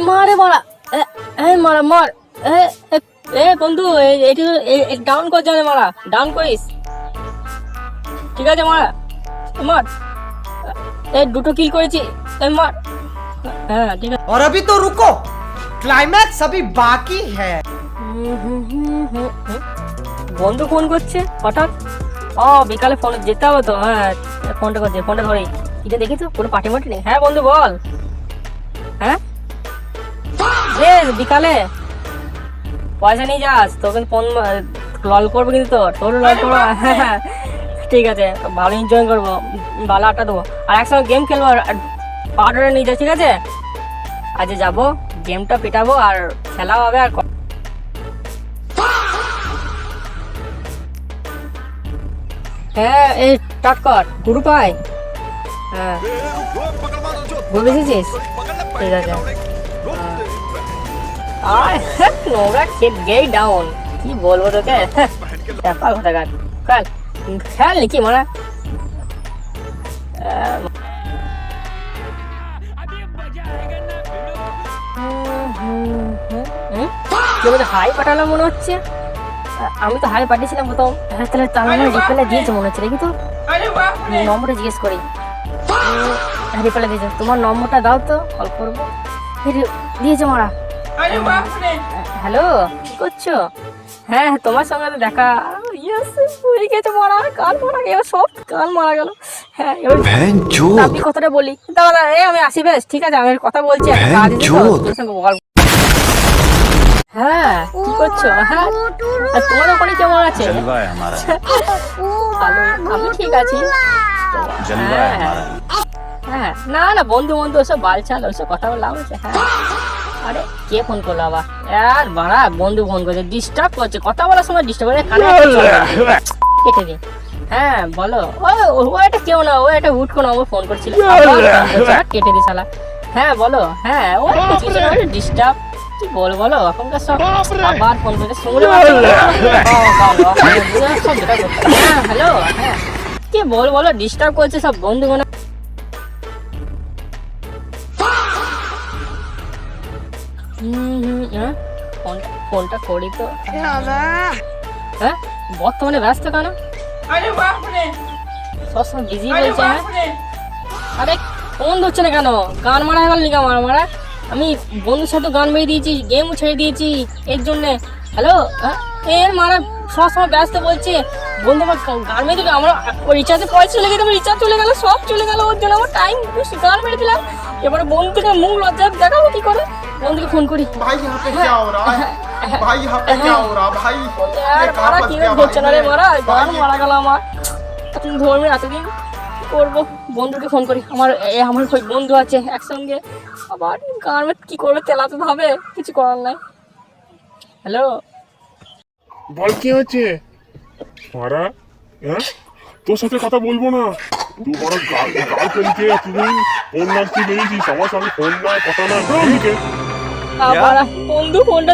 মারে মারা মারা মার বন্ধু এটি ডাউন কর জানে মারা ডাউন করিস ঠিক আছে মারা মার দুটো কিল করেছি মার হ্যাঁ ঠিক আছে और अभी तो रुको क्लाइमैक्स अभी बाकी है বন্ধু ফোন করছে হঠাৎ বিকালে ফোন যেতে হবে তো হ্যাঁ ফোনটা করছে ফোনটা ধরে এটা দেখি তো কোনো পার্টি মাটি নেই হ্যাঁ বন্ধু বল হ্যাঁ বিকালে পয়সা নিয়ে যাস তোকে ফোন লল করবো কিন্তু তোর লল করবো হ্যাঁ ঠিক আছে ভালো এনজয় করবো ভালো আড্ডা দেবো আর একসঙ্গে গেম খেলবো পাউডারে নিয়ে যাস ঠিক আছে আজ যাবো গেমটা পেটাবো আর খেলা হবে আর হ্যাঁ এই স্টার্ট কর গুরু পাই হ্যাঁ বুঝে এসেছিস ঠিক আছে আর নোংরা খেত গেই ডাউন কি বলবো তোকে ব্যাপার কথা কাল কাল খেয়াল নাকি মারা হাই পাঠালাম মনে হচ্ছে আমি তো হাই পাঠিয়েছিলাম প্রথম তাহলে তার মানে রিপ্লাই দিয়েছে মনে হচ্ছে দেখি তো নম্বরটা জিজ্ঞেস করি রিপ্লাই দিয়েছে তোমার নম্বরটা দাও তো কল করবো দিয়েছে মারা হ্যালো কি করছো হ্যাঁ তোমার সঙ্গে তো দেখা হয়ে গেছে মারা কাল মারা গেল সব কাল মারা গেল হ্যাঁ এবার আপনি কথাটা বলি দাদা আমি আসি বেশ ঠিক আছে আমি কথা বলছি হ্যাঁ কি করছো হ্যাঁ তোমার ওখানে কেমন আছে ভালো আমি ঠিক আছি হ্যাঁ না না বন্ধু বন্ধু ওসব বালচাল ওসব কথা বলা হচ্ছে হ্যাঁ আরে কে ফোন করলো আবার আর বাড়া বন্ধু ফোন করছে ডিস্টার্ব করছে কথা বলার সময় ডিস্টার্ব করে কানে কেটে দিই হ্যাঁ বলো ও এটা কেউ না ও এটা হুট করে আমার ফোন করছিল কেটে দিই শালা হ্যাঁ বলো হ্যাঁ ও ডিস্টার্ব কি বলো বলো এখনকার সব আবার ফোন করছে শুনলে হ্যাঁ হ্যালো হ্যাঁ কি বলো বলো ডিস্টার্ব করছে সব বন্ধু মনে ফোনটা করি তো হ্যাঁ বর্তমানে ব্যস্ত কেন সবসময় বিজি বলছে হ্যাঁ আরে ফোন ধরছে না কেন গান মারা গেল নি গান মারা আমি বন্ধুর সাথে গান মেরে দিয়েছি গেমও ছেড়ে দিয়েছি এর জন্যে হ্যালো হ্যাঁ এর মারা সবসময় ব্যস্ত বলছে বন্ধু আমার গান মেরে দিবে আমার রিচার্জে পয়সা চলে গেছে আমার রিচার্জ চলে গেল সব চলে গেল ওর জন্য আমার টাইম গান মেরে দিলাম এবারে বন্ধুকে মুখ লজ্জা দেখাবো কি করে বন্ধুকে ফোন করি भाई यहाँ पे क्या हो रहा है भाई यहाँ पे क्या हो रहा भाई यार मारा কি হচ্ছে না রে মারা গান মারা গেল আমার তুমি ধর্মে এতদিন করবো বন্ধুকে ফোন করি আমার ওই বন্ধু আছে একসঙ্গে আবার গান কি করবে তেলাতে হবে কিছু করার নাই হ্যালো বল কি হচ্ছে মারা হ্যাঁ তোর সাথে কথা বলবো না তুই বড় গাল ফেলতে তুমি ফোন নাচতে বেরিয়েছিস আমার সঙ্গে ফোন না কথা না বন্ধু ফোনটা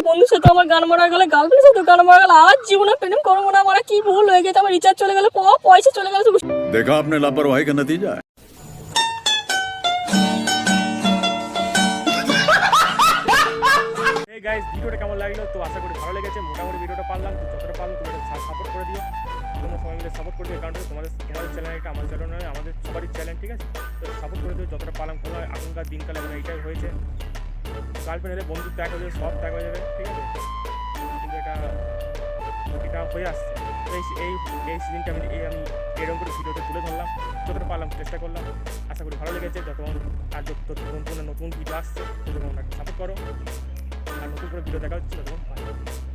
বন্ধুর সাথে আমার গান মারা গেল গার্লফ্রেন্ডের সাথে গান মারা গেল আজ জীবনে প্রেম করবো না আমার কি ভুল হয়ে গেছে আমার রিচার্জ চলে গেল পয়সা চলে গেল देखा आपने लापरवाही का नतीजा है গাইস ভিডিওটা কেমন লাগলো তো আশা করি ভালো লেগেছে মোটামুটি ভিডিওটা পারলাম যতটা পারলাম তোমরা সাপোর্ট করে দিও তোমরা সবাই মিলে সাপোর্ট করে দিও কারণ তোমাদের চ্যানেল এটা আমার চ্যানেল নয় আমাদের সবারই চ্যানেল ঠিক আছে তো সাপোর্ট করে দিও যতটা পারলাম কোনো এখনকার দিনকালে মানে এইটাই হয়েছে গার্লফ্রেন্ড এলে বন্ধু ত্যাগ হয়ে যাবে সব ত্যাগ হয়ে যাবে ঠিক আছে কিন্তু এটা হয়ে আসছে তো এই সিজনটা আমি এরকম করে ভিডিওতে তুলে ধরলাম যতটা পারলাম চেষ্টা করলাম আশা করি ভালো লেগেছে যতক্ষণ আর যতক্ষণ নতুন ভিডিও আসছে ততক্ষণ সাপোর্ট করো আর নতুন করে ভিডিও দেখা হচ্ছে ততক্ষণ